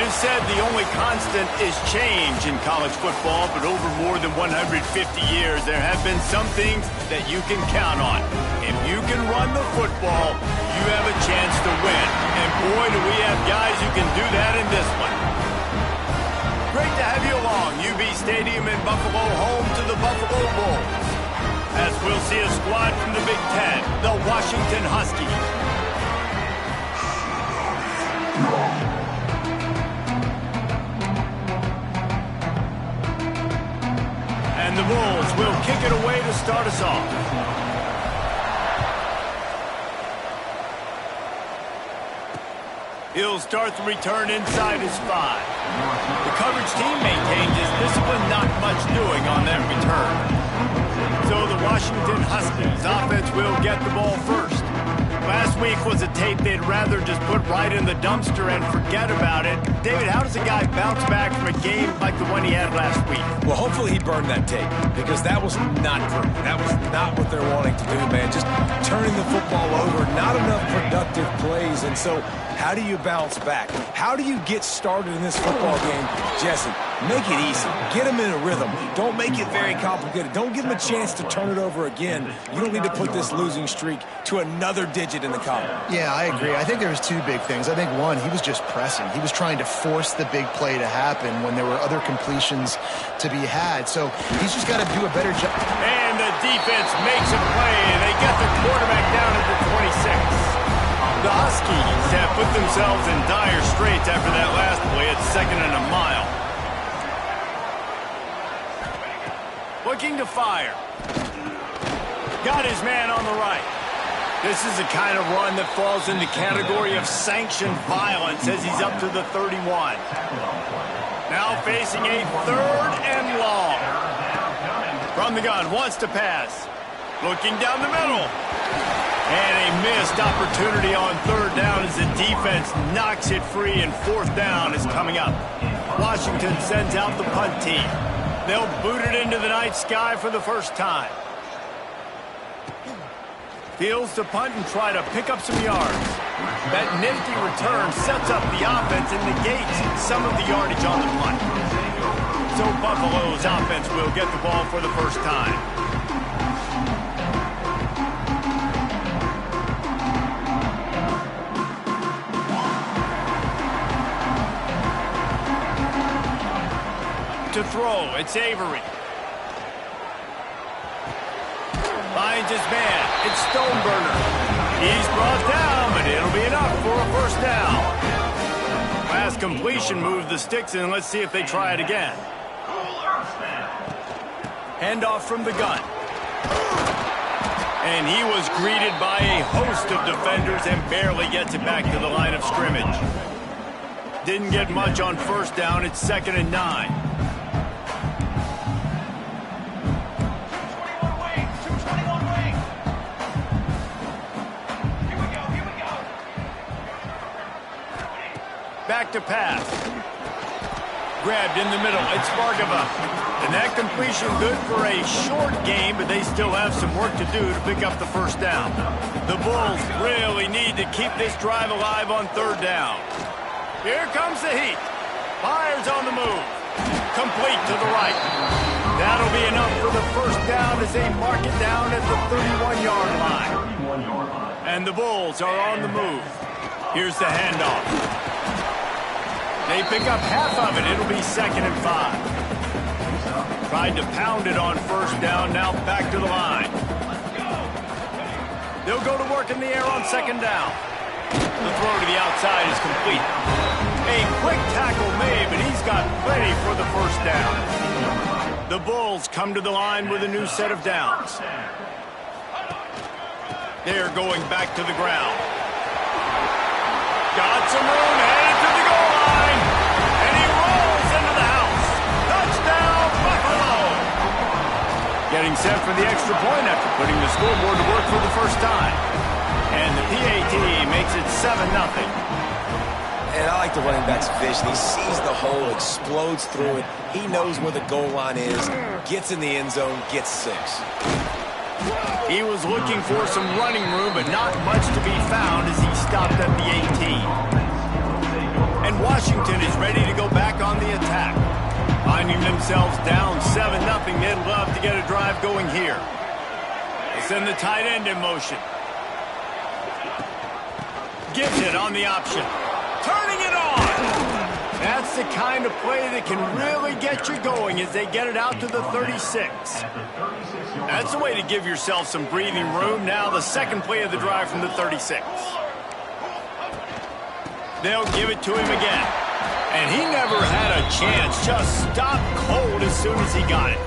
is said the only constant is change in college football, but over more than 150 years, there have been some things that you can count on. If you can run the football, you have a chance to win. And boy, do we have guys who can do that in this one. Great to have you along. UB Stadium in Buffalo, home to the Buffalo Bulls. As we'll see a squad from the Big Ten, the Washington Huskies. And the Bulls will kick it away to start us off. He'll start the return inside his 5. The coverage team maintains his discipline, not much doing on that return. So the Washington Huskies offense will get the ball first. Last week was a tape they'd rather just put right in the dumpster and forget about it. David, how does a guy bounce back from a game like the one he had last week? Well, hopefully he burned that tape, because that was not pretty. That was not what they're wanting to do, man. Just turning the football over, not enough productive plays. And so how do you bounce back? How do you get started in this football game? Jesse, make it easy. Get him in a rhythm. Don't make it very complicated. Don't give him a chance to turn it over again. You don't need to put this losing streak to another digit in the column. Yeah, I agree. I think there was two big things. I think one, he was just pressing. He was trying to force the big play to happen when there were other completions to be had. So he's just got to do a better job. And the defense makes a play. They get the quarterback down at the 26. The Huskies have put themselves in dire straits after that last play at 2nd and a mile. Looking to fire. Got his man on the right. This is the kind of run that falls in the category of sanctioned violence as he's up to the 31. Now facing a 3rd and long. From the gun, wants to pass. Looking down the middle. And a missed opportunity on 3rd down as the defense knocks it free, and 4th down is coming up. Washington sends out the punt team. They'll boot it into the night sky for the first time. Fields to punt and try to pick up some yards. That nifty return sets up the offense and negates some of the yardage on the punt. So Buffalo's offense will get the ball for the first time. To throw, it's Avery. Finds his man. It's Stoneburner. He's brought down, but it'll be enough for a first down. Last completion moved the sticks in. Let's see if they try it again. Handoff from the gun. And he was greeted by a host of defenders and barely gets it back to the line of scrimmage. Didn't get much on 1st down. It's 2nd and 9. Back to pass. Grabbed in the middle. It's Vargava. And that completion good for a short game, but they still have some work to do to pick up the first down. The Bulls really need to keep this drive alive on 3rd down. Here comes the heat. Fires on the move. Complete to the right. That'll be enough for the first down as they mark it down at the 31-yard line. And the Bulls are on the move. Here's the handoff. They pick up half of it. It'll be 2nd and 5. Tried to pound it on 1st down. Now back to the line. They'll go to work in the air on 2nd down. The throw to the outside is complete. A quick tackle made, but he's got plenty for the first down. The Bulls come to the line with a new set of downs. They're going back to the ground. Got some room, headed to the goal line. And he rolls into the house. Touchdown, Buffalo! Getting set for the extra point after putting the scoreboard to work for the first time. And the PAT makes it 7-0. And I like the running back's vision. He sees the hole, explodes through it. He knows where the goal line is, gets in the end zone, gets 6. He was looking for some running room, but not much to be found as he stopped at the 18. And Washington is ready to go back on the attack. Finding themselves down 7-0, they'd love to get a drive going here. They send the tight end in motion. Gives it on the option. Turning it on! That's the kind of play that can really get you going as they get it out to the 36. That's the way to give yourself some breathing room. Now the second play of the drive from the 36. They'll give it to him again. And he never had a chance. Just stopped cold as soon as he got it.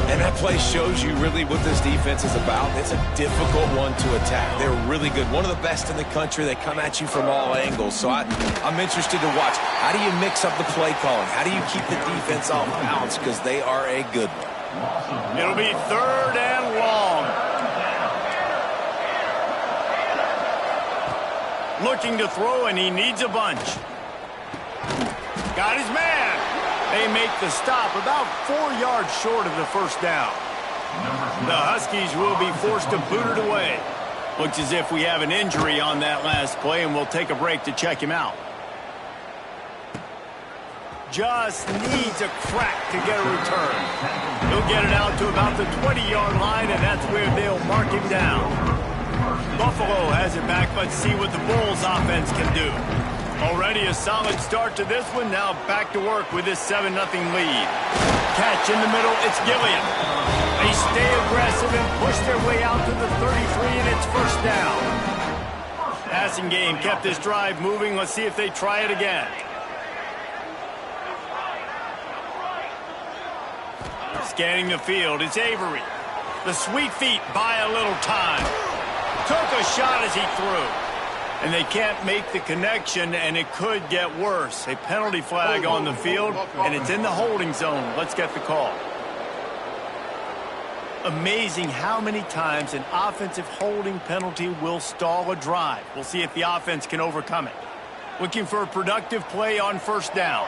And that play shows you really what this defense is about. It's a difficult one to attack. They're really good. One of the best in the country. They come at you from all angles. So I'm interested to watch. How do you mix up the play calling? How do you keep the defense off balance? Because they are a good one. It'll be 3rd and long. Looking to throw, and he needs a bunch. Got his man. They make the stop about 4 yards short of the first down. The Huskies will be forced to boot it away. Looks as if we have an injury on that last play, and we'll take a break to check him out. Just needs a crack to get a return. He'll get it out to about the 20-yard line, and that's where they'll mark him down. Buffalo has it back. Let's see what the Bulls offense can do. Already a solid start to this one. Now back to work with this 7-0 lead. Catch in the middle. It's Gilliam. They stay aggressive and push their way out to the 33, and it's first down. Passing game kept this drive moving. Let's see if they try it again. Scanning the field. It's Avery. The sweet feet buy a little time. Took a shot as he threw. And they can't make the connection, and it could get worse. A penalty flag on the field, and it's in the holding zone. Let's get the call. Amazing how many times an offensive holding penalty will stall a drive. We'll see if the offense can overcome it. Looking for a productive play on first down.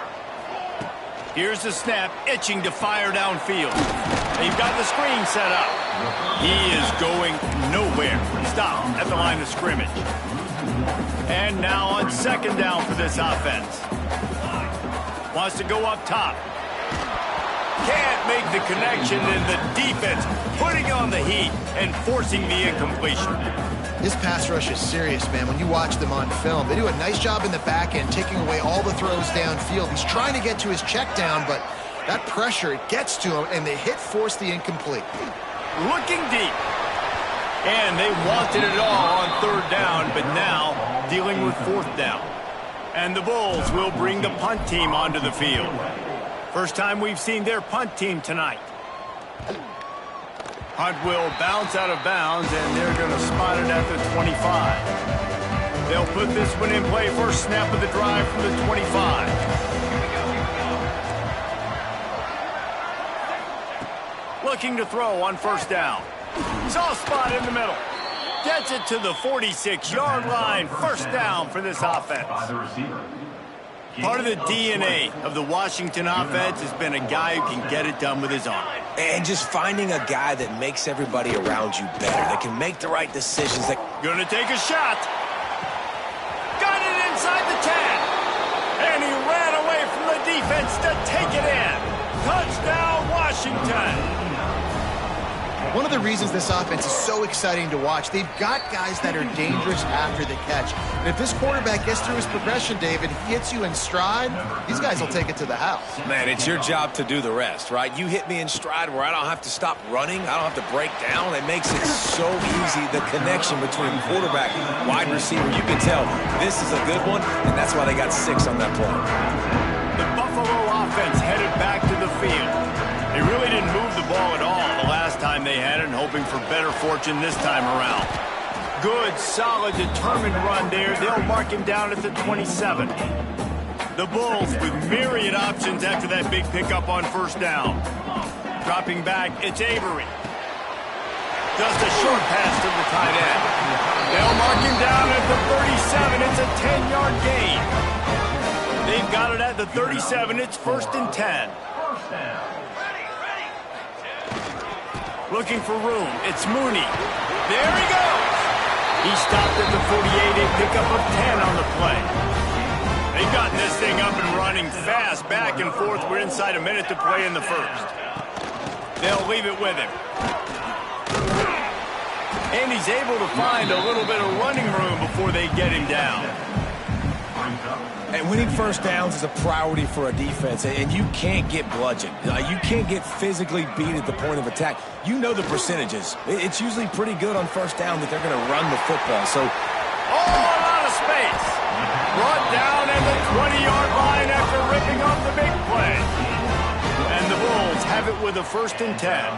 Here's the snap, itching to fire downfield. They've got the screen set up. He is going nowhere. Stop at the line of scrimmage. And now on second down for this offense. Wants to go up top. Can't make the connection, and the defense putting on the heat and forcing the incompletion. This pass rush is serious, man. When you watch them on film, they do a nice job in the back end, taking away all the throws downfield. He's trying to get to his check down, but that pressure, it gets to him, and the hit forced the incomplete. Looking deep. And they wanted it all on third down, but now dealing with fourth down. And the Bulls will bring the punt team onto the field. First time we've seen their punt team tonight. Punt will bounce out of bounds, and they're going to spot it at the 25. They'll put this one in play. First snap of the drive from the 25. Looking to throw on first down. Soft spot in the middle. Gets it to the 46-yard line. First down for this offense. Part of the DNA of the Washington offense has been a guy who can get it done with his arm. And just finding a guy that makes everybody around you better, that can make the right decisions. Gonna take a shot. Got it inside the 10. And he ran away from the defense to take it in. Touchdown, Washington. One of the reasons this offense is so exciting to watch, they've got guys that are dangerous after the catch. And if this quarterback gets through his progression, David, he hits you in stride, these guys will take it to the house. Man, it's your job to do the rest, right? You hit me in stride where I don't have to stop running. I don't have to break down. It makes it so easy, the connection between quarterback and wide receiver. You can tell this is a good one, and that's why they got 6 on that play. The Buffalo offense headed back to the field. They really didn't move the ball at all the last time they had it, and hoping for better fortune this time around. Good, solid, determined run there. They'll mark him down at the 27. The Bulls with myriad options after that big pickup on first down. Dropping back, it's Avery. Just a short pass to the tight end. They'll mark him down at the 37. It's a 10-yard gain. They've got it at the 37. It's 1st and 10. Looking for room. It's Mooney. There he goes. He stopped at the 48, a pickup of 10 on the play. They've gotten this thing up and running fast, back and forth. We're inside a minute to play in the first. They'll leave it with him. And he's able to find a little bit of running room before they get him down. And winning first downs is a priority for a defense, and you can't get bludgeoned. You can't get physically beat at the point of attack. You know the percentages. It's usually pretty good on first down that they're going to run the football. So, a lot of space. Brought down at the 20-yard line after ripping off the big play. And the Bulls have it with a 1st and 10.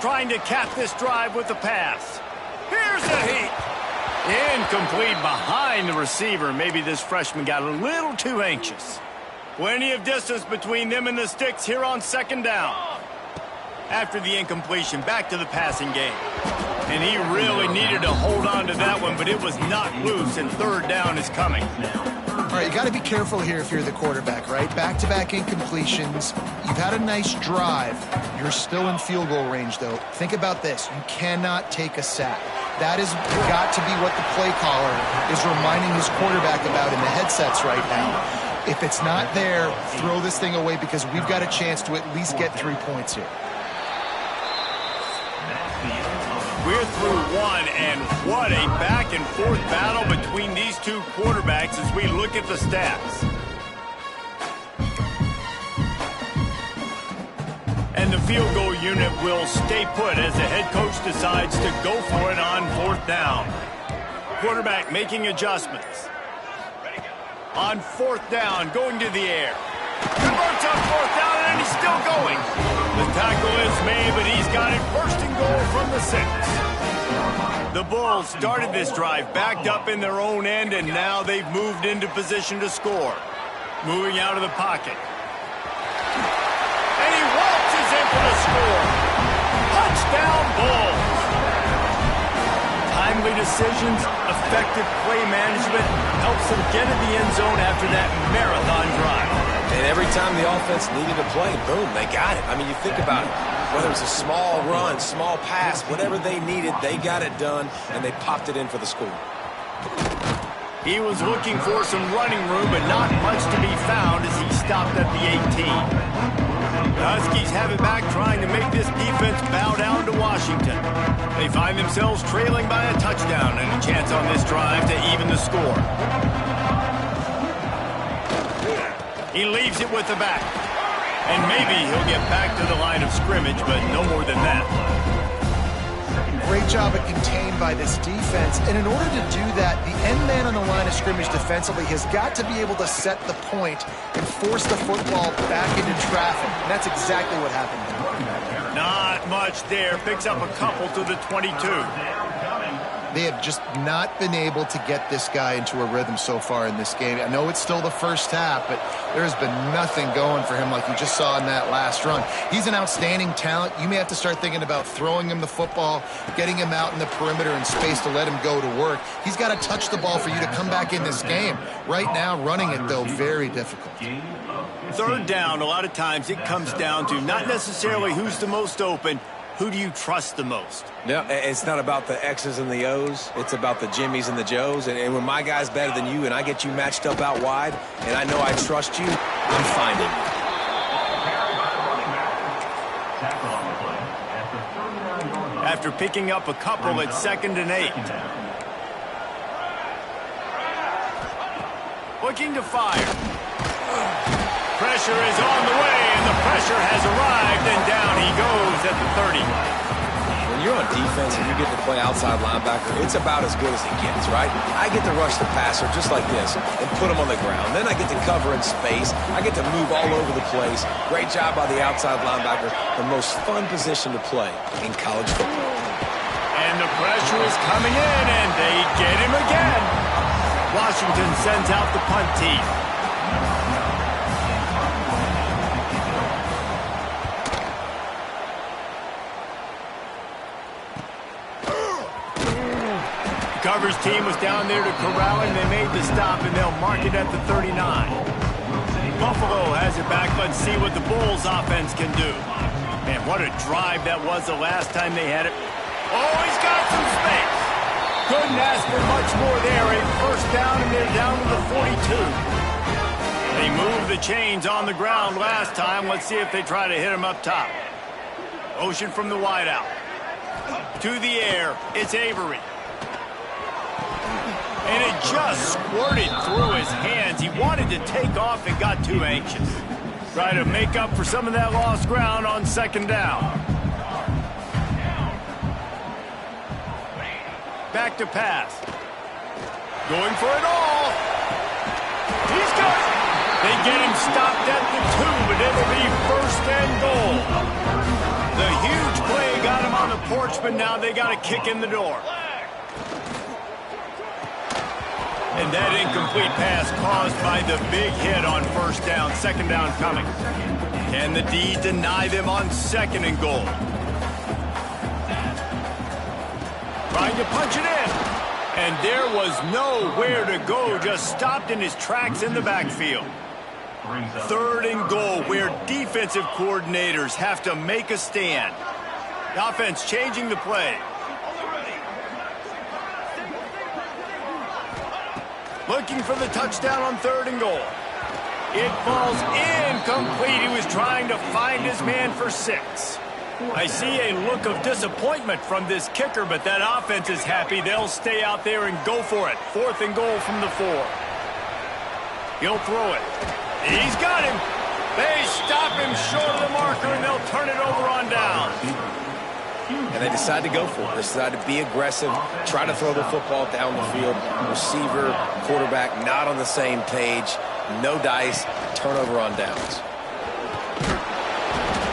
Trying to cap this drive with the pass. Here's a heat. Incomplete behind the receiver. Maybe this freshman got a little too anxious. Plenty of distance between them and the sticks here on 2nd down. After the incompletion, back to the passing game. And he really needed to hold on to that one, but it was not loose, and 3rd down is coming. All right, you got to be careful here if you're the quarterback, right? Back-to-back incompletions. You've had a nice drive. You're still in field goal range, though. Think about this. You cannot take a sack. That has got to be what the play caller is reminding his quarterback about in the headsets right now. If it's not there, throw this thing away because we've got a chance to at least get 3 points here. We're through one, and what a back-and-forth battle between these two quarterbacks as we look at the stats. And the field goal unit will stay put as the head coach decides to go for it on 4th down. Quarterback making adjustments. On 4th down, going to the air. Converts on 4th down, and he's still going. The tackle is made, but he's got it 1st and goal from the 6. The Bulls started this drive backed up in their own end, and now they've moved into position to score. Moving out of the pocket. And he waltzes in for the score. Touchdown, Bulls. Timely decisions, effective play management helps them get in the end zone after that marathon drive. and every time the offense needed a play, boom, they got it. I mean, you think about it. Whether it was a small run, small pass, whatever they needed, they got it done, and they popped it in for the score. He was looking for some running room, but not much to be found as he stopped at the 18. The Huskies have it back, trying to make this defense bow down to Washington. They find themselves trailing by a touchdown and a chance on this drive to even the score. He leaves it with the back. And maybe he'll get back to the line of scrimmage, but no more than that. Great job at contained by this defense. And in order to do that, the end man on the line of scrimmage defensively has got to be able to set the point and force the football back into traffic. And that's exactly what happened there. Not much there. Picks up a couple to the 22. They have just not been able to get this guy into a rhythm so far in this game. I know it's still the first half, but there's been nothing going for him like you just saw in that last run. He's an outstanding talent. You may have to start thinking about throwing him the football, getting him out in the perimeter in space to let him go to work. He's got to touch the ball for you to come back in this game. Right now, running it, though, very difficult. Third down, a lot of times it comes down to not necessarily who's the most open, who do you trust the most? Yeah, it's not about the X's and the O's. It's about the Jimmies and the Joes. And when my guy's better than you and I get you matched up out wide and I know I trust you, I'm finding you. After picking up a couple at 2nd and 8. Looking to fire. Pressure is on the way, and the pressure has arrived, and down he goes at the 30. When you're on defense and you get to play outside linebacker, it's about as good as it gets, right? I get to rush the passer just like this and put him on the ground. Then I get to cover in space. I get to move all over the place. Great job by the outside linebacker. The most fun position to play in college football. And the pressure is coming in, and they get him again. Washington sends out the punt team. Coverage team was down there to corral him. They made the stop, and they'll mark it at the 39. Buffalo has it back. Let's see what the Bulls offense can do. And what a drive that was the last time they had it. Oh, he's got some space. Couldn't ask for much more there. A first down, and they're down to the 42. They moved the chains on the ground last time. Let's see if they try to hit him up top. Motion from the wideout. To the air, it's Avery. And it just squirted through his hands. He wanted to take off and got too anxious. Try to make up for some of that lost ground on second down. Back to pass. Going for it all. He's got it. They get him stopped at the 2, but it'll be first and goal. The huge play got him on the porch, but now they got a kick in the door. And that incomplete pass caused by the big hit on first down. Second down coming. Can the D deny them on second and goal? Trying to punch it in. And there was nowhere to go. Just stopped in his tracks in the backfield. Third and goal, where defensive coordinators have to make a stand. The offense changing the play. Looking for the touchdown on third and goal. It falls incomplete. He was trying to find his man for 6. I see a look of disappointment from this kicker, but that offense is happy. They'll stay out there and go for it. Fourth and goal from the 4. He'll throw it. He's got him. They stop him short of the marker, and they'll turn it over on down. And they decide to go for it. They decide to be aggressive, try to throw the football down the field. Receiver, quarterback, not on the same page. No dice, turnover on downs.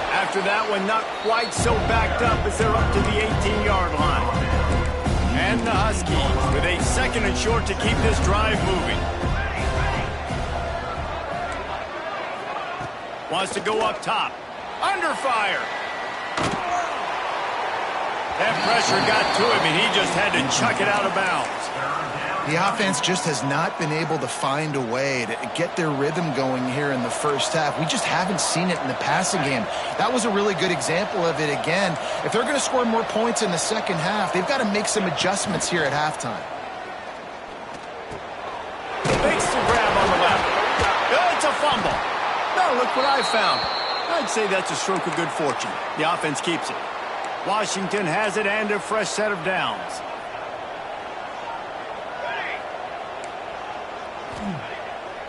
After that one, not quite so backed up as they're up to the 18-yard line. And the Huskies with a second and short to keep this drive moving. Wants to go up top. Under fire. That pressure got to him, and he just had to chuck it out of bounds. The offense just has not been able to find a way to get their rhythm going here in the first half. We just haven't seen it in the passing game. That was a really good example of it again. If they're going to score more points in the second half, they've got to make some adjustments here at halftime. Makes the grab on the left. Oh, it's a fumble. Now look what I found. I'd say that's a stroke of good fortune. The offense keeps it. Washington has it and a fresh set of downs.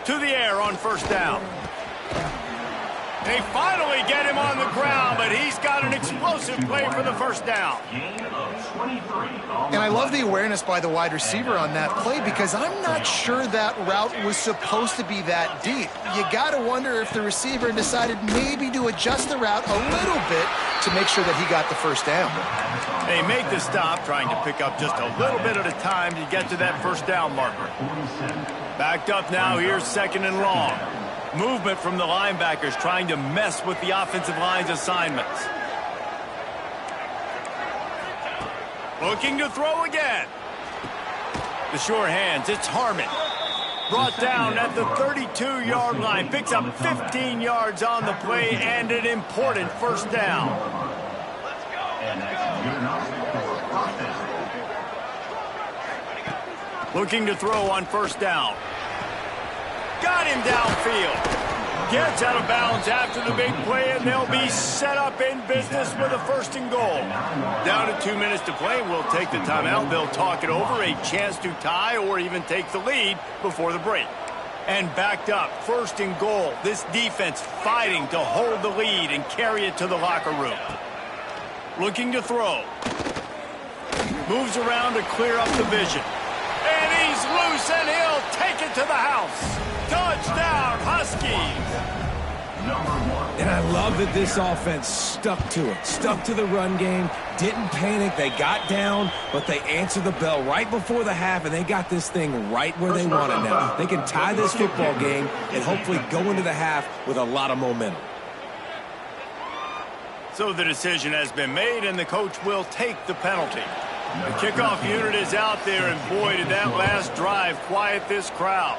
To the air on first down. They finally get him on the ground, but he's got an explosive play for the first down. And I love the awareness by the wide receiver on that play because I'm not sure that route was supposed to be that deep. You got to wonder if the receiver decided maybe to adjust the route a little bit to make sure that he got the first down. They make the stop, trying to pick up just a little bit at a time to get to that first down marker. Backed up now, here's second and long. Movement from the linebackers trying to mess with the offensive line's assignments. Looking to throw again. The sure hands, it's Harmon. Brought down at the 32-yard line. Picks up 15 yards on the play and an important first down. Looking to throw on first down. Got him downfield. Gets out of bounds after the big play, and they'll be set up in business with a first and goal. Down to 2 minutes to play. We'll take the timeout. They'll talk it over. A chance to tie or even take the lead before the break. And backed up, first and goal. This defense fighting to hold the lead and carry it to the locker room. Looking to throw. Moves around to clear up the vision. And he's loose, and he'll take it to the house. Touchdown, Huskies. And I love that this offense stuck to it, stuck to the run game, didn't panic. They got down, but they answered the bell right before the half, and they got this thing right where they want it now. They can tie this football game and hopefully go into the half with a lot of momentum. So the decision has been made, and the coach will take the penalty. The kickoff unit is out there, and boy, did that last drive quiet this crowd.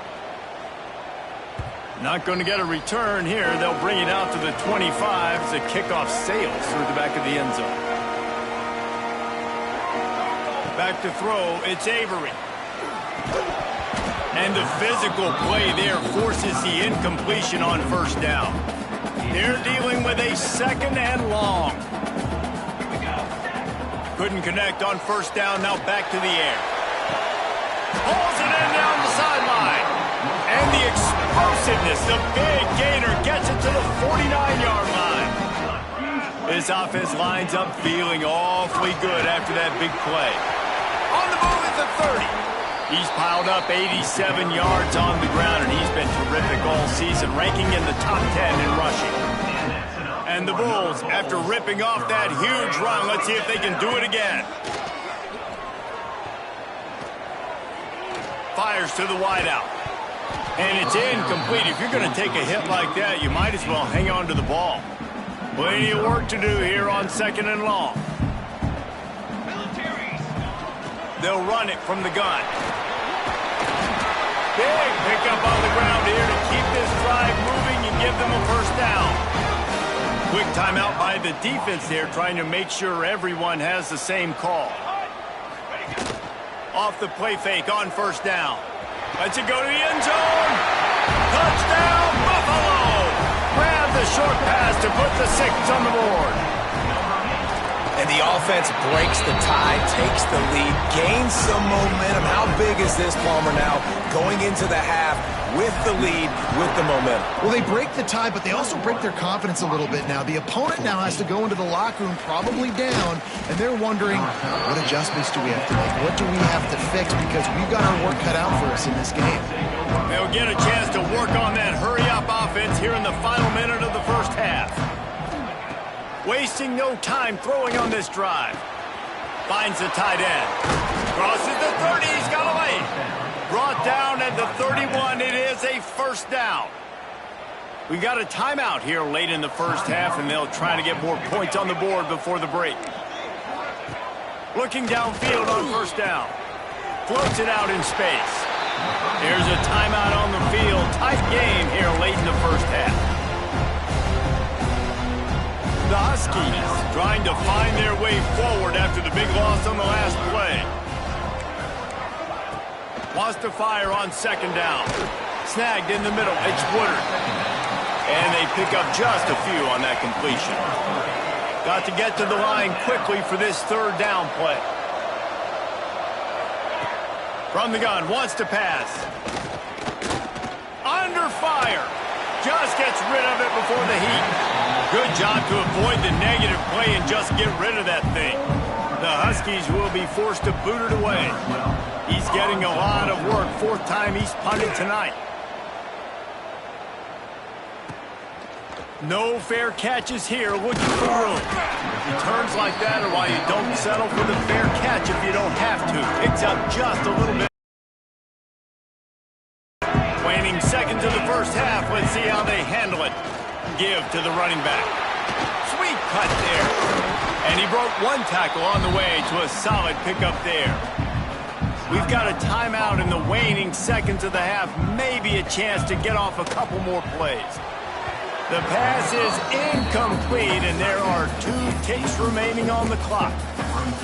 Not going to get a return here. They'll bring it out to the 25 as the kickoff sails through the back of the end zone. Back to throw, it's Avery. And the physical play there forces the incompletion on first down. They're dealing with a second and long. Couldn't connect on first down, now back to the air. Pulls it in down the sideline. And the explosiveness, the big gainer gets it to the 49-yard line. This offense lines up feeling awfully good after that big play. On the move at the 30. He's piled up 87 yards on the ground, and he's been terrific all season, ranking in the top 10 in rushing. And the Bulls, after ripping off that huge run, let's see if they can do it again. Fires to the wideout. And it's incomplete. If you're going to take a hit like that, you might as well hang on to the ball. Plenty of work to do here on second and long. They'll run it from the gun. Big pickup on the ground here to keep this drive moving and give them a first down. Quick timeout by the defense there, trying to make sure everyone has the same call. Off the play fake on first down. Lets it go to the end zone. Touchdown, Buffalo! Grab the short pass to put the 6 on the board. And the offense breaks the tie, takes the lead, gains some momentum. How big is this, Palmer, now going into the half with the lead, with the momentum? Well, they break the tie, but they also break their confidence a little bit now. The opponent now has to go into the locker room probably down, and they're wondering, what adjustments do we have to make? What do we have to fix? Because we've got our work cut out for us in this game. They'll get a chance to work on that hurry-up offense here in the final minute of the first half. Wasting no time throwing on this drive. Finds the tight end. Crosses the 30. He's got away. Brought down at the 31. It is a first down. We got a timeout here late in the first half, and they'll try to get more points on the board before the break. Looking downfield on first down. Floats it out in space. There's a timeout on the field. Tight game here late in the first half. The Huskies trying to find their way forward after the big loss on the last play. Wants to fire on second down. Snagged in the middle. It's Woodard. And they pick up just a few on that completion. Got to get to the line quickly for this third down play. From the gun, wants to pass. Under fire. Just gets rid of it before the heat. Good job to avoid the negative play and just get rid of that thing. The Huskies will be forced to boot it away. He's getting a lot of work. 4th time he's punted tonight. No fair catches here. Looking for room. Returns like that are why you don't settle for the fair catch if you don't have to. Picks up just a little bit. Waning seconds of the first half. Let's see how they handle it. Give to the running back. Sweet cut there. And he broke one tackle on the way to a solid pickup there. We've got a timeout in the waning seconds of the half. Maybe a chance to get off a couple more plays. The pass is incomplete, and there are 2 ticks remaining on the clock.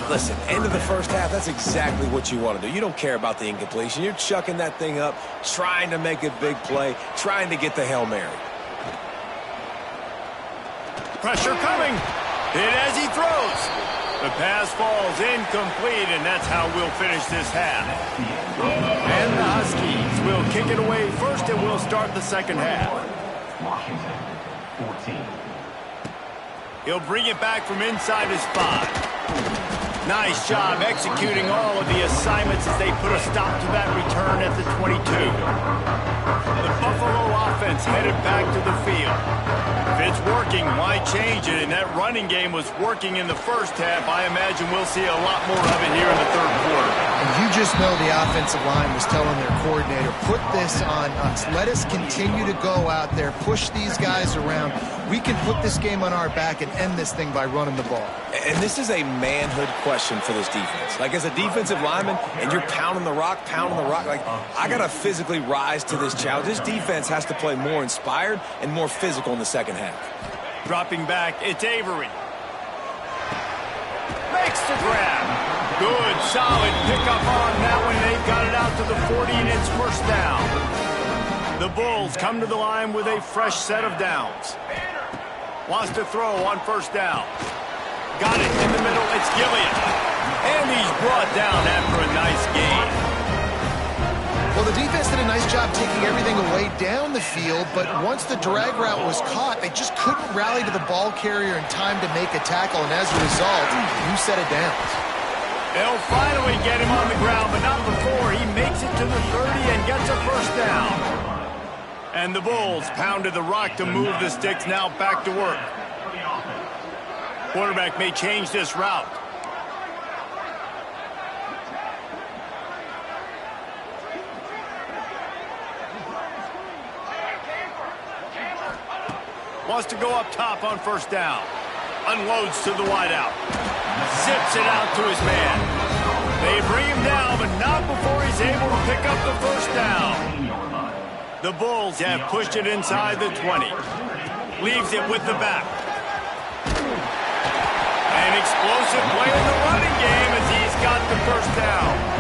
Listen, end of the first half, that's exactly what you want to do. You don't care about the incompletion. You're chucking that thing up, trying to make a big play, trying to get the Hail Mary. Pressure coming. Hit as he throws. The pass falls incomplete, and that's how we'll finish this half. And the Huskies will kick it away first, and we'll start the second half. Washington, 14. He'll bring it back from inside his 5. Nice job executing all of the assignments as they put a stop to that return at the 22. The Buffalo offense headed back to the field. If it's working, why change it? And that running game was working in the first half. I imagine we'll see a lot more of it here in the third quarter. And you just know the offensive line was telling their coordinator, put this on us. Let us continue to go out there, push these guys around. We can put this game on our back and end this thing by running the ball. And this is a manhood question for this defense. Like, as a defensive lineman, and you're pounding the rock, like, I got to physically rise to this challenge. This defense has to play more inspired and more physical in the second half. Dropping back, it's Avery. Makes the grab. Good, solid pickup on that one. They got it out to the 40, and it's first down. The Bulls come to the line with a fresh set of downs. Wants to throw on first down. Got it in the middle. It's Gilliam. And he's brought down after a nice gain. Well, the defense did a nice job taking everything away down the field, but once the drag route was caught, they just couldn't rally to the ball carrier in time to make a tackle, and as a result, new set of downs. They'll finally get him on the ground, but not before he makes it to the 30 and gets a first down. And the Bulls pounded the rock to move the sticks, now back to work. Quarterback may change this route. Wants to go up top on first down. Unloads to the wideout. Zips it out to his man. They bring him down, but not before he's able to pick up the first down. The Bulls have pushed it inside the 20. Leaves it with the back. An explosive play in the running game as he's got the first down.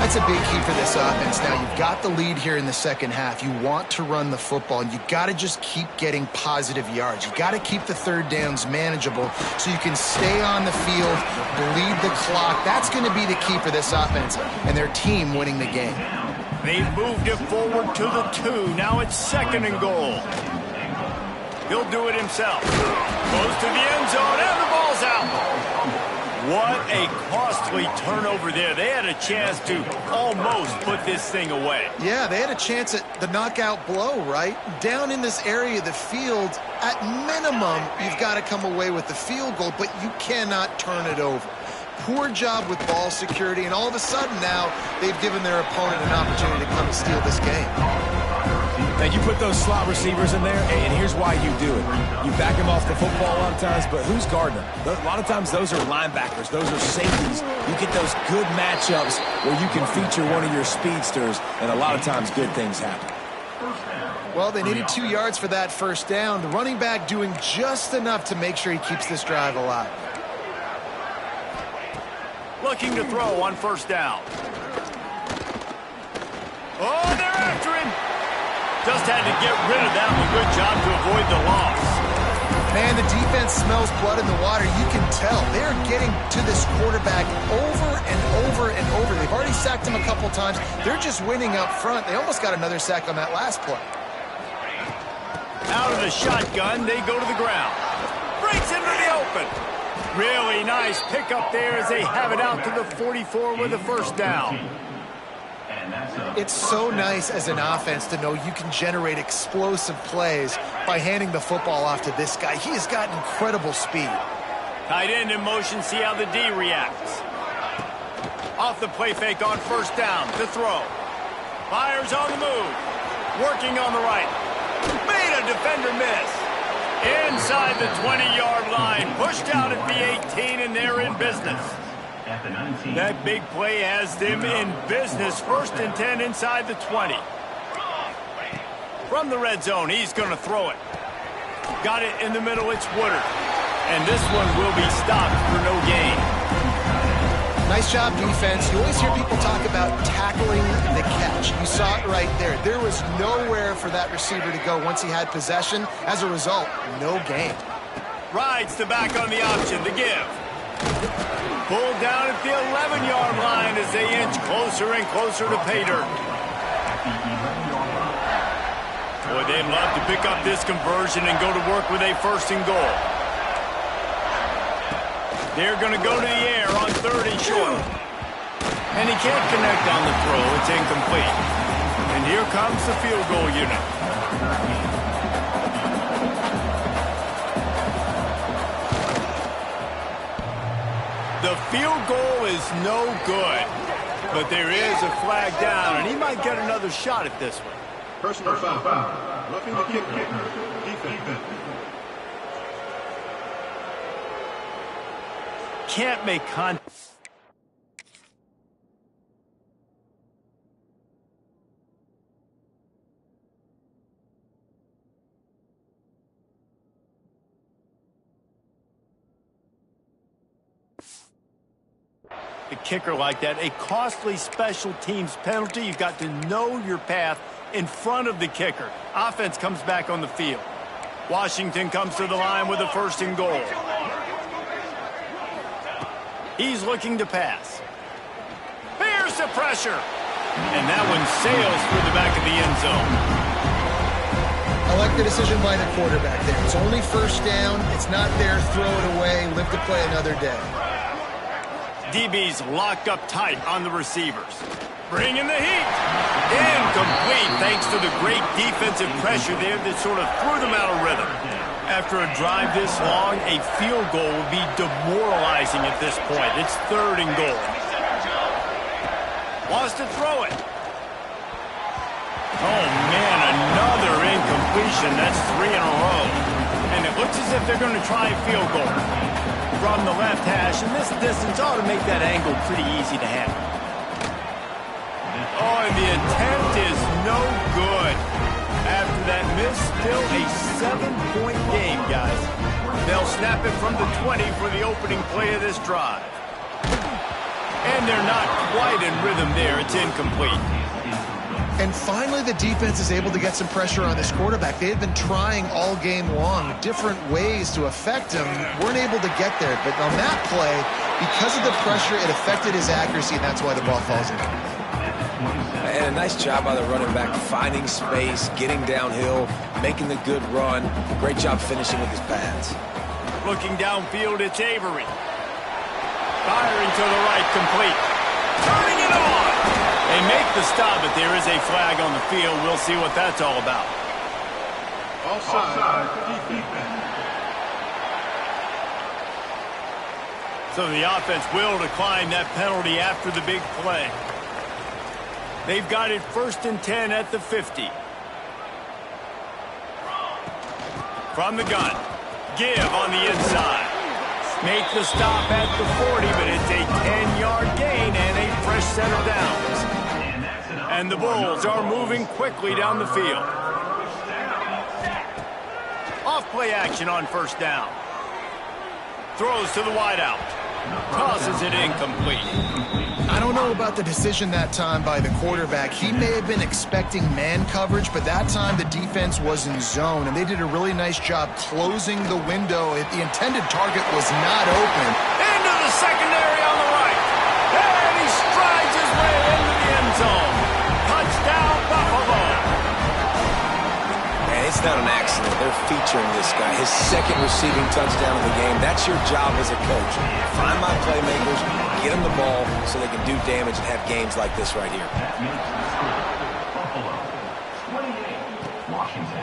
That's a big key for this offense. Now, you've got the lead here in the second half. You want to run the football, and you got to just keep getting positive yards. You got to keep the third downs manageable so you can stay on the field, bleed the clock. That's going to be the key for this offense and their team winning the game. They've moved it forward to the 2. Now it's second and goal. He'll do it himself. Goes to the end zone, and the ball's out. What a costly turnover there. They had a chance to almost put this thing away. Yeah, they had a chance at the knockout blow, right? Down in this area of the field, at minimum, you've got to come away with the field goal, but you cannot turn it over. Poor job with ball security, and all of a sudden now they've given their opponent an opportunity to come and steal this game. Now, you put those slot receivers in there, and here's why you do it. You back them off the football a lot of times, but who's guarding them? A lot of times those are linebackers. Those are safeties. You get those good matchups where you can feature one of your speedsters, and a lot of times good things happen. Well, they needed 2 yards for that first down. The running back doing just enough to make sure he keeps this drive alive. Looking to throw on first down. Oh, they're after him. Just had to get rid of that one. Good job to avoid the loss. Man, the defense smells blood in the water. You can tell. They're getting to this quarterback over and over and over. They've already sacked him a couple times. They're just winning up front. They almost got another sack on that last play. Out of the shotgun, they go to the ground. Breaks into the open. Really nice pickup there as they have it out to the 44 with a first down. It's so nice as an offense to know you can generate explosive plays by handing the football off to this guy. He has got incredible speed. Tight end in motion, see how the D reacts. Off the play fake on first down, to throw. Fires on the move. Working on the right. Made a defender miss. Inside the 20-yard line. Pushed out at the 18, and they're in business. That big play has them in business. First and 10 inside the 20. From the red zone, he's going to throw it. Got it in the middle, it's Woodard. And this one will be stopped for no gain. Nice job, defense. You always hear people talk about tackling the catch. You saw it right there. There was nowhere for that receiver to go once he had possession. As a result, no gain. Rides the back on the option, the give. Pulled down at the 11-yard line as they inch closer and closer to pay dirt. Boy, they'd love to pick up this conversion and go to work with a first and goal. They're going to go to the air on third and short. And he can't connect on the throw. It's incomplete. And here comes the field goal unit. The field goal is no good, but there is a flag down, and he might get another shot at this one. Personal foul. Roughing the kicker. Defense. Can't make contact. the kicker like that. A costly special teams penalty. You've got to know your path in front of the kicker. Offense comes back on the field. Washington comes to the line with a 1st and goal. He's looking to pass. Here's the pressure. And that one sails through the back of the end zone. I like the decision by the quarterback there. It's only 1st down. It's not there. Throw it away. Live to play another day. DB's locked up tight on the receivers. Bringing the heat. Incomplete thanks to the great defensive pressure there that sort of threw them out of rhythm. After a drive this long, a field goal will be demoralizing at this point. It's 3rd and goal. Wants to throw it. Oh, man, another incompletion. That's 3 in a row. And it looks as if they're going to try a field goal from the left hash. And this distance ought to make that angle pretty easy to handle. Oh, and the attempt is no good. After that miss, still a 7-point game, guys. They'll snap it from the 20 for the opening play of this drive. And they're not quite in rhythm there. It's incomplete. And finally, the defense is able to get some pressure on this quarterback. They had been trying all game long, different ways to affect him. Weren't able to get there. But on that play, because of the pressure, it affected his accuracy, and that's why the ball falls in. And a nice job by the running back, finding space, getting downhill, making the good run. Great job finishing with his pads. Looking downfield, it's Avery. Firing to the right, complete. Turning it on. They make the stop, but there is a flag on the field. We'll see what that's all about. Offside. Defense. So the offense will decline that penalty after the big play. They've got it 1st and 10 at the 50. From the gun. Give on the inside. Make the stop at the 40, but it's a 10-yard gain and a fresh set of downs. And the Bulls are moving quickly down the field. Off-play action on 1st down. Throws to the wideout. Tosses it incomplete. I don't know about the decision that time by the quarterback. He may have been expecting man coverage, but that time the defense was in zone, and they did a really nice job closing the window. The intended target was not open. Into the secondary on the right. And he strides his way into the end zone. Touchdown, Buffalo. Man, it's not an accident. They're featuring this guy. His 2nd receiving touchdown of the game. That's your job as a coach. Find my playmakers, get them the ball so they can do damage and have games like this right here.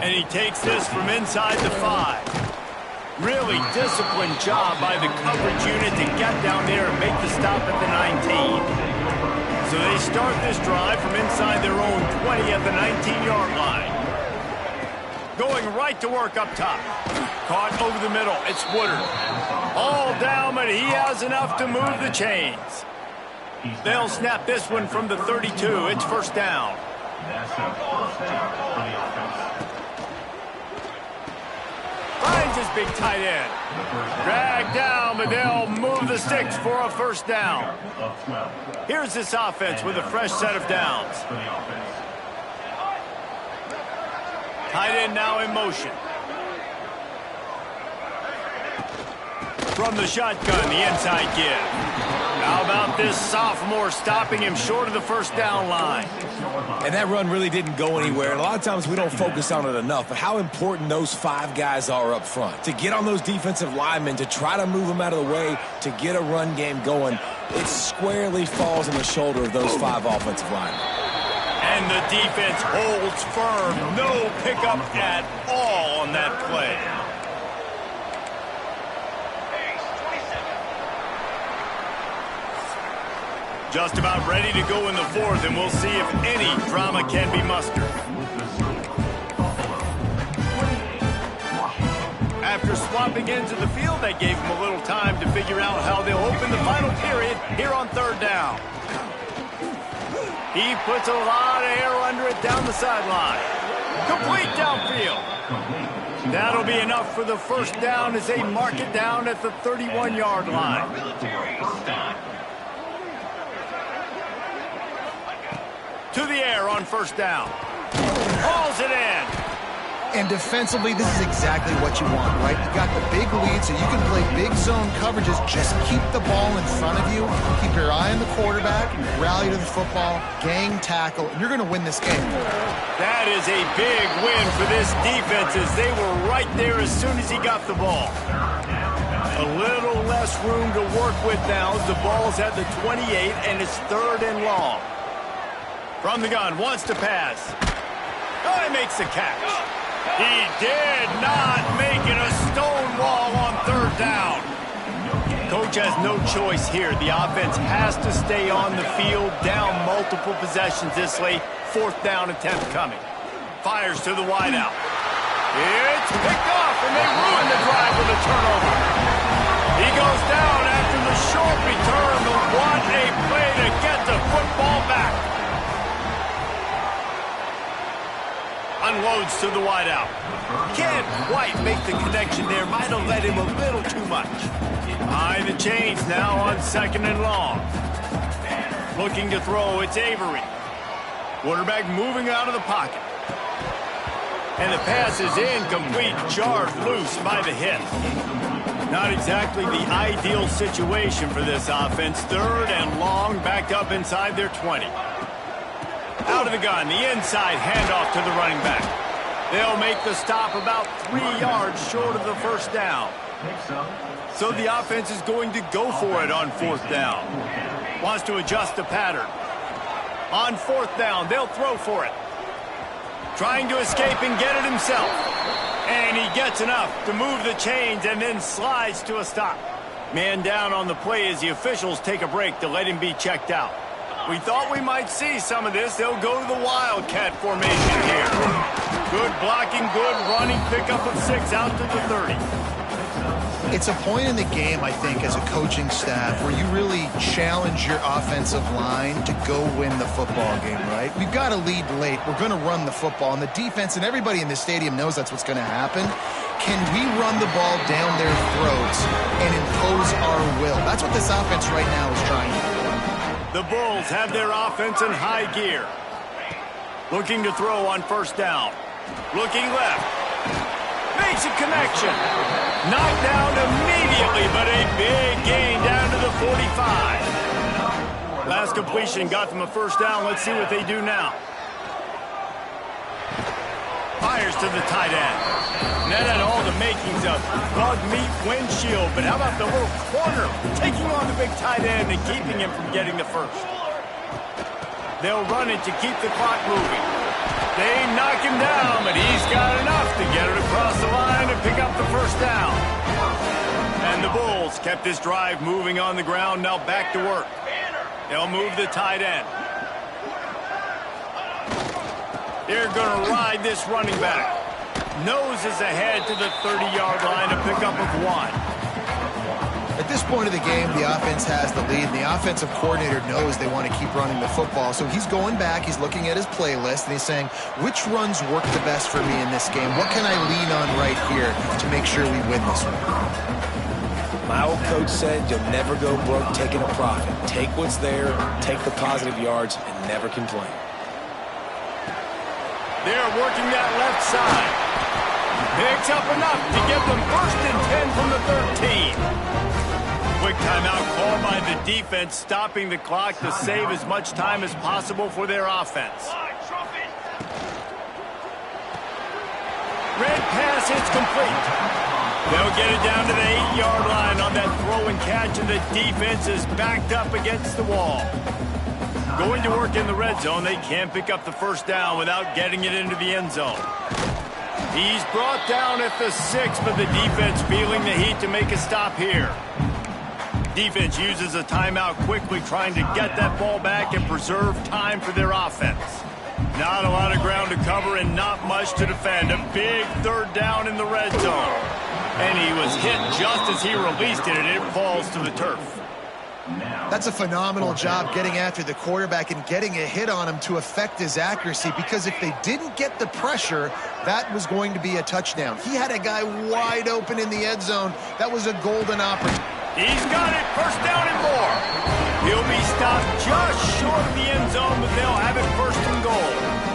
And he takes this from inside the 5. Really disciplined job by the coverage unit to get down there and make the stop at the 19. So they start this drive from inside their own 20 at the 19-yard line. Going right to work up top. Caught over the middle. It's Woodard. All down, but he has enough to move the chains. They'll snap this one from the 32. It's 1st down. Finds his big tight end. Dragged down, but they'll move the sticks for a 1st down. Here's this offense with a fresh set of downs. Tight end now in motion. From the shotgun, the inside give. How about this sophomore stopping him short of the 1st down line? And that run really didn't go anywhere. And a lot of times we don't focus on it enough, but how important those 5 guys are up front. To get on those defensive linemen, to try to move them out of the way, to get a run game going, it squarely falls on the shoulder of those 5 offensive linemen. And the defense holds firm. No pickup at all on that play. Just about ready to go in the 4th, and we'll see if any drama can be mustered. After swapping into the field, that gave him a little time to figure out how they'll open the final period here on 3rd down. He puts a lot of air under it down the sideline. Complete downfield. That'll be enough for the 1st down as they mark it down at the 31-yard line. To the air on first down. Hauls it in. And defensively, this is exactly what you want, right? You got the big lead, so you can play big zone coverages. Just keep the ball in front of you. Keep your eye on the quarterback. Rally to the football. Gang tackle. And you're going to win this game. That is a big win for this defense as they were right there as soon as he got the ball. A little less room to work with now as the ball's at the 28 and it's 3rd and long. From the gun, wants to pass. Oh, he makes the catch. He did not make it a stone wall on 3rd down. Coach has no choice here. The offense has to stay on the field, down multiple possessions this late. 4th down attempt coming. Fires to the wideout. It's picked off, and they ruin the drive with a turnover. He goes down after the short return, but what a play to get the football back. Unloads to the wideout. Can't quite make the connection there. Might have let him a little too much. Behind the chains now on 2nd and long. Looking to throw, it's Avery. Quarterback moving out of the pocket. And the pass is incomplete, jarred loose by the hit. Not exactly the ideal situation for this offense. 3rd and long, backed up inside their 20. Out of the gun, the inside handoff to the running back. They'll make the stop about 3 yards short of the 1st down. So the offense is going to go for it on 4th down. Wants to adjust the pattern. On 4th down, they'll throw for it. Trying to escape and get it himself. And he gets enough to move the chains and then slides to a stop. Man down on the play as the officials take a break to let him be checked out. We thought we might see some of this. They'll go to the Wildcat formation here. Good blocking, good running, pickup of 6 out to the 30. It's a point in the game, I think, as a coaching staff where you really challenge your offensive line to go win the football game, right? We've got a lead late. We're going to run the football, and the defense and everybody in the stadium knows that's what's going to happen. Can we run the ball down their throats and impose our will? That's what this offense right now is trying to do. The Bulls have their offense in high gear. Looking to throw on 1st down. Looking left. Makes a connection. Knocked down immediately, but a big gain down to the 45. Last completion got them a 1st down. Let's see what they do now. Fires to the tight end. And that had all the makings of bug meat windshield, but how about the little corner taking on the big tight end and keeping him from getting the 1st? They'll run it to keep the clock moving. They knock him down, but he's got enough to get it across the line and pick up the 1st down. And the Bulls kept this drive moving on the ground, now back to work. They'll move the tight end. They're going to ride this running back. Noses ahead to the 30-yard line, a pickup of 1. At this point of the game, the offense has the lead, and the offensive coordinator knows they want to keep running the football. So he's going back, he's looking at his playlist, and he's saying, which runs work the best for me in this game? What can I lean on right here to make sure we win this one? My old coach said you'll never go broke taking a profit. Take what's there, take the positive yards, and never complain. They're working that left side. Picks up enough to give them 1st and 10 from the 13. Quick timeout called by the defense, stopping the clock to save as much time as possible for their offense. Red pass, it's complete. They'll get it down to the 8-yard line on that throw and catch, and the defense is backed up against the wall. Going to work in the red zone, they can't pick up the 1st down without getting it into the end zone. He's brought down at the 6, but the defense feeling the heat to make a stop here. Defense uses a timeout quickly, trying to get that ball back and preserve time for their offense. Not a lot of ground to cover and not much to defend. A big 3rd down in the red zone. And he was hit just as he released it, and it falls to the turf. That's a phenomenal job getting after the quarterback and getting a hit on him to affect his accuracy, because if they didn't get the pressure, that was going to be a touchdown. He had a guy wide open in the end zone. That was a golden opportunity. He's got it. First down and more. He'll be stopped just short of the end zone, but they'll have it first and goal.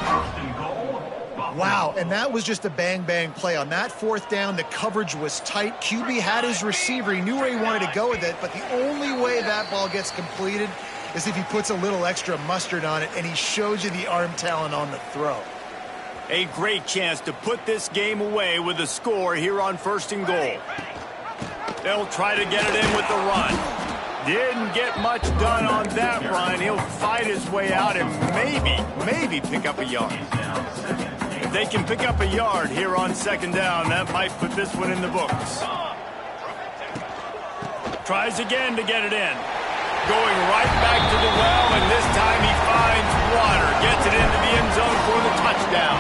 First and goal. Wow, and that was just a bang-bang play. On that fourth down, the coverage was tight. QB had his receiver. He knew where he wanted to go with it, but the only way that ball gets completed is if he puts a little extra mustard on it, and he shows you the arm talent on the throw. A great chance to put this game away with a score here on first and goal. They'll try to get it in with the run. Didn't get much done on that run. He'll fight his way out and maybe pick up a yard. If they can pick up a yard here on second down, that might put this one in the books. Tries again to get it in. Going right back to the well, and this time he finds water. Gets it into the end zone for the touchdown.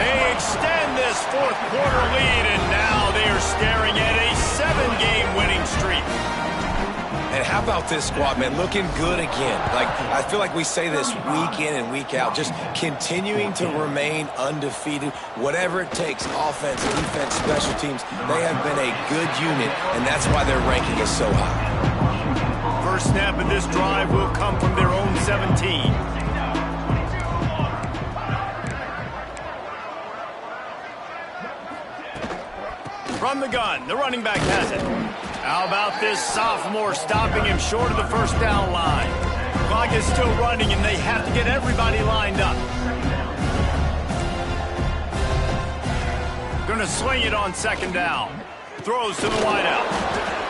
They extend this fourth quarter lead, and now they are staring at a 7-game winning streak. And how about this squad, man? Looking good again. Like, I feel like we say this week in and week out, just continuing to remain undefeated. Whatever it takes, offense, defense, special teams, they have been a good unit, and that's why their ranking is so high. First snap of this drive will come from their own 17. From the gun, the running back has it. How about this sophomore stopping him short of the first down line? Clock is still running, and they have to get everybody lined up. Going to sling it on second down. Throws to the wideout.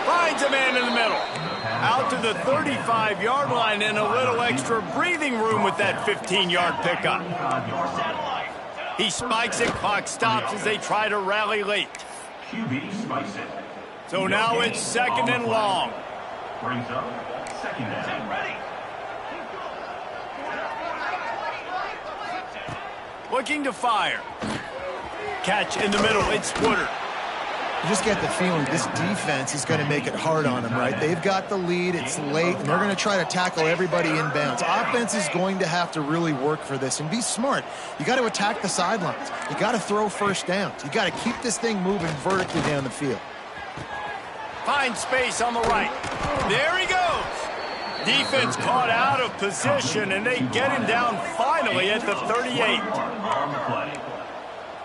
Finds a man in the middle. Out to the 35-yard line, and a little extra breathing room with that 15-yard pickup. He spikes it. Clock stops as they try to rally late. QB spikes it. So now it's second and long. Brings up second down. Looking to fire. Catch in the middle. It's Woodard. You just get the feeling this defense is going to make it hard on them, right? They've got the lead. It's late, and they're going to try to tackle everybody inbounds. Offense is going to have to really work for this and be smart. You got to attack the sidelines. You got to throw first downs. You got to keep this thing moving vertically down the field. Finds space on the right. There he goes. Defense caught out of position, and they get him down finally at the 38. On the play.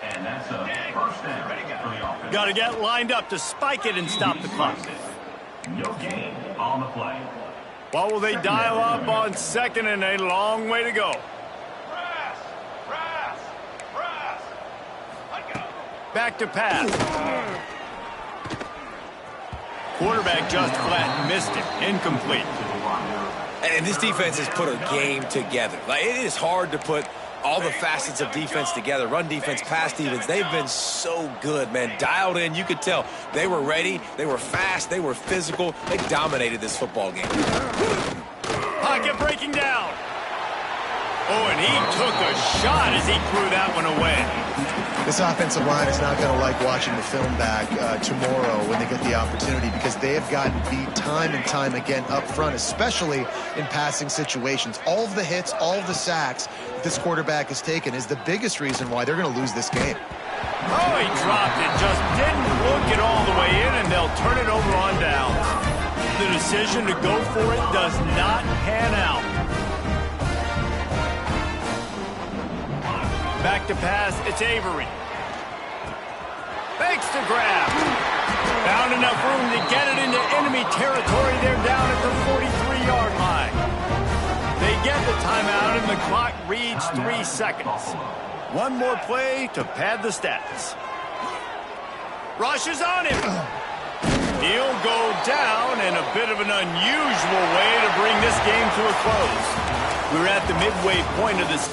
And that's a first down for the offense. Got to get lined up to spike it and stop the clock. No gain on the play. What will they dial up on second, and a long way to go? Back to pass. Quarterback just flat missed it. Incomplete. And this defense has put a game together. Like, it is hard to put all the facets of defense together. Run defense, pass defense. They've been so good, man. Dialed in. You could tell they were ready. They were fast. They were physical. They dominated this football game. Pocket breaking down. Oh, and he took a shot as he threw that one away. This offensive line is not going to like watching the film back tomorrow when they get the opportunity, because they have gotten beat time and time again up front, especially in passing situations. All of the hits, all of the sacks that this quarterback has taken is the biggest reason why they're going to lose this game. Oh, he dropped it. Just didn't look it all the way in, and they'll turn it over on down. The decision to go for it does not pan out. Back to pass, it's Avery. Fakes the grab. Found enough room to get it into enemy territory. They're down at the 43-yard line. They get the timeout, and the clock reads 3 seconds. One more play to pad the stats. Rush is on him. He'll go down in a bit of an unusual way to bring this game to a close. We're at the midway point of this.